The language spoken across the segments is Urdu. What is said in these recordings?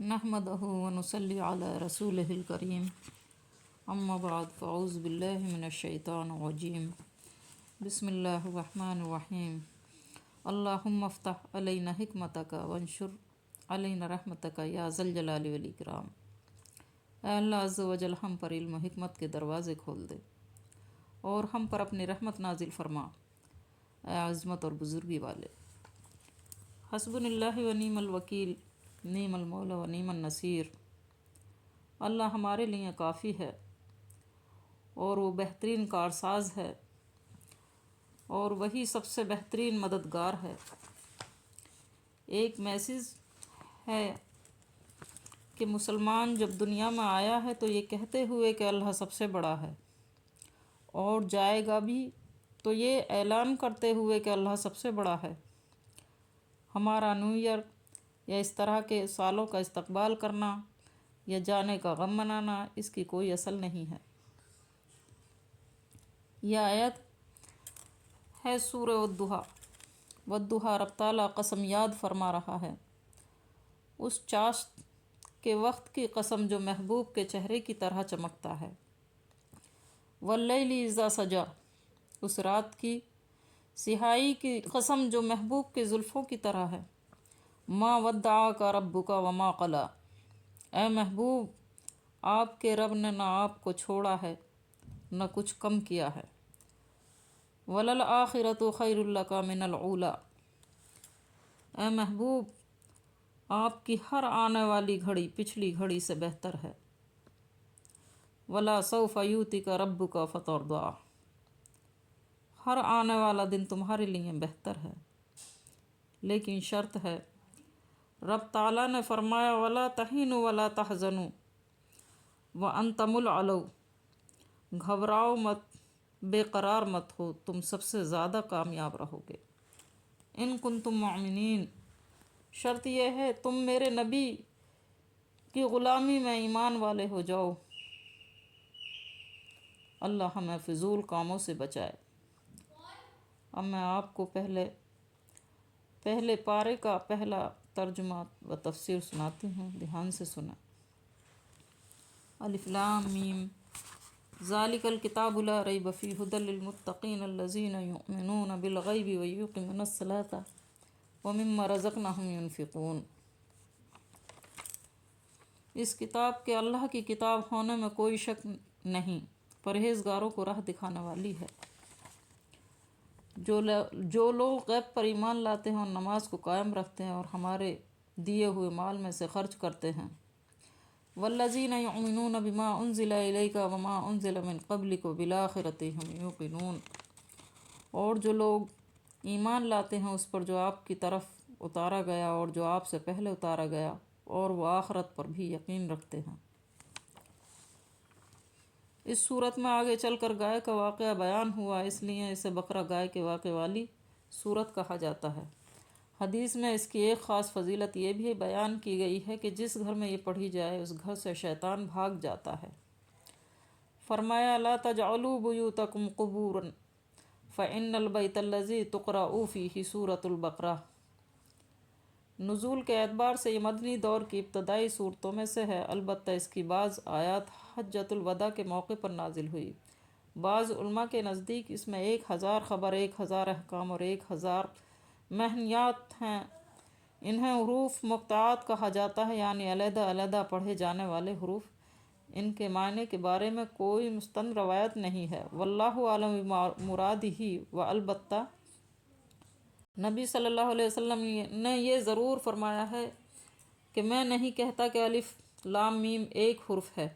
نحمدہ ونصلی علی رسولہ الکریم اما بعد فاعوذ باللہ من الشیطان الرجیم بسم اللہ الرحمن الرحیم اللہم افتح علینا حکمتک وانشر علینا رحمتک یا ذا الجلال والاکرام۔ اے اللہ عز و جل ہم پر علم و حکمت کے دروازے کھول دے اور ہم پر اپنی رحمت نازل فرما، اے عظمت اور بزرگی والے۔ حسبنا اللہ و نعم الوکیل، نعم المولا و نعم النصیر۔ اللہ ہمارے لیے کافی ہے اور وہ بہترین کارساز ہے اور وہی سب سے بہترین مددگار ہے۔ ایک میسج ہے کہ مسلمان جب دنیا میں آیا ہے تو یہ کہتے ہوئے کہ اللہ سب سے بڑا ہے، اور جائے گا بھی تو یہ اعلان کرتے ہوئے کہ اللہ سب سے بڑا ہے۔ ہمارا نیو ایئر یا اس طرح کے سالوں کا استقبال کرنا یا جانے کا غم منانا اس کی کوئی اصل نہیں ہے۔ یہ آیت ہے سورہ والضحیٰ۔ والضحیٰ رب تعالیٰ قسم یاد فرما رہا ہے اس چاشت کے وقت کی قسم جو محبوب کے چہرے کی طرح چمکتا ہے۔ واللیل اذا سجا، اس رات کی سیاہی کی قسم جو محبوب کے زلفوں کی طرح ہے۔ ما ودعک ربک وما قلی، اے محبوب آپ کے رب نے نہ آپ کو چھوڑا ہے نہ کچھ کم کیا ہے۔ وللآخرۃ خیر لک من الاولی، اے محبوب آپ کی ہر آنے والی گھڑی پچھلی گھڑی سے بہتر ہے۔ ولسوف یؤتیک ربک فترضی، ہر آنے والا دن تمہارے لیے بہتر ہے، لیکن شرط ہے۔ رب تعالیٰ نے فرمایا ولا تہینوا ولا تحزنوا وانتم الاعلون، گھبراؤ مت، بے قرار مت ہو، تم سب سے زیادہ کامیاب رہو گے۔ ان کنتم مؤمنین، شرط یہ ہے تم میرے نبی کی غلامی میں ایمان والے ہو جاؤ۔ اللہ ہمیں فضول کاموں سے بچائے۔ اب میں آپ کو پہلے پارے کا پہلا ترجمہ و تفسیر سناتی ہوں، دھیان سے سنیں۔ الف لام میم، ذالک الکتاب لا ریب فیہ ھدی للمتقین الذین یؤمنون بالغیب ویقیمون الصلاۃ ومما رزقناہم ینفقون۔ اس کتاب کے اللہ کی کتاب ہونے میں کوئی شک نہیں، پرہیزگاروں کو راہ دکھانے والی ہے۔ جو لوگ غیب پر ایمان لاتے ہیں اور نماز کو قائم رکھتے ہیں اور ہمارے دیے ہوئے مال میں سے خرچ کرتے ہیں۔ والذین یؤمنون بما انزل الیک وما انزل من قبلک وبالآخرۃ ھم یوقنون، اور جو لوگ ایمان لاتے ہیں اس پر جو آپ کی طرف اتارا گیا اور جو آپ سے پہلے اتارا گیا، اور وہ آخرت پر بھی یقین رکھتے ہیں۔ اس صورت میں آگے چل کر گائے کا واقعہ بیان ہوا، اس لیے اسے بقرہ گائے کے واقعے والی صورت کہا جاتا ہے۔ حدیث میں اس کی ایک خاص فضیلت یہ بھی بیان کی گئی ہے کہ جس گھر میں یہ پڑھی جائے اس گھر سے شیطان بھاگ جاتا ہے۔ فرمایا لا تجعلوا بیوتکم قبورا فإن البیت الذی تقرأ فیہ سورۃ البقرہ۔ نزول کے اعتبار سے یہ مدنی دور کی ابتدائی صورتوں میں سے ہے، البتہ اس کی بعض آیات حجۃ الوداع کے موقع پر نازل ہوئی۔ بعض علماء کے نزدیک اس میں 1000 خبر، 1000 احکام اور 1000 مہنیات ہیں۔ انہیں حروف مقطعات کہا جاتا ہے، یعنی علیحدہ علیحدہ پڑھے جانے والے حروف۔ ان کے معنی کے بارے میں کوئی مستند روایت نہیں ہے، واللہ اعلم بمرادہ، والبتہ نبی صلی اللہ علیہ وسلم نے یہ ضرور فرمایا ہے کہ میں نہیں کہتا کہ الف لام میم ایک حرف ہے،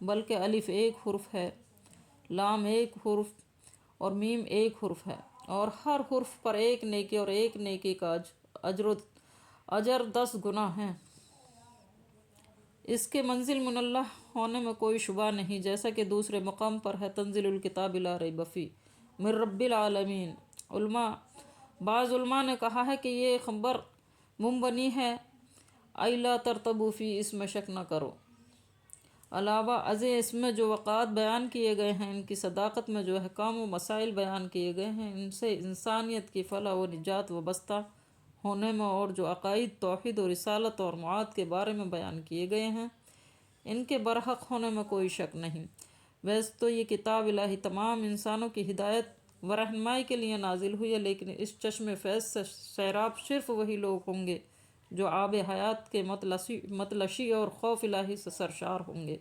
بلکہ الف ایک حرف ہے، لام ایک حرف اور میم ایک حرف ہے، اور ہر حرف پر ایک نیکی اور ایک نیکی کا اجر 10 گنا ہے۔ اس کے منزل من اللہ ہونے میں کوئی شبہ نہیں، جیسا کہ دوسرے مقام پر ہے تنزیل الکتاب لا ریب فیہ من رب العالمین۔ بعض علماء نے کہا ہے کہ یہ خبر منبنی ہے، ای لا ترتبوا فی، اس میں شک نہ کرو۔ علاوہ ازیں اس میں جو واقعات بیان کیے گئے ہیں، ان کی صداقت میں جو احکام و مسائل بیان کیے گئے ہیں، ان سے انسانیت کی فلاح و نجات وابستہ ہونے میں اور جو عقائد توحید و رسالت اور معاد کے بارے میں بیان کیے گئے ہیں ان کے برحق ہونے میں کوئی شک نہیں۔ ویسے تو یہ کتاب الہی تمام انسانوں کی ہدایت و رہنمائی کے لیے نازل ہوئی ہے، لیکن اس چشم فیض سے سیراب صرف وہی لوگ ہوں گے جو آب حیات کے متلاشی اور خوف الہی سے سرشار ہوں گے،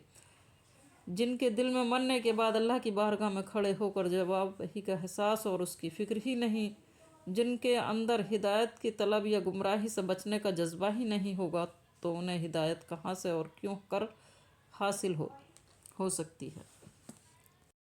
جن کے دل میں مرنے کے بعد اللہ کی بارگاہ میں کھڑے ہو کر جواب وحی کا احساس اور اس کی فکر ہی نہیں، جن کے اندر ہدایت کی طلب یا گمراہی سے بچنے کا جذبہ ہی نہیں ہوگا، تو انہیں ہدایت کہاں سے اور کیوں کر حاصل ہو سکتی ہے۔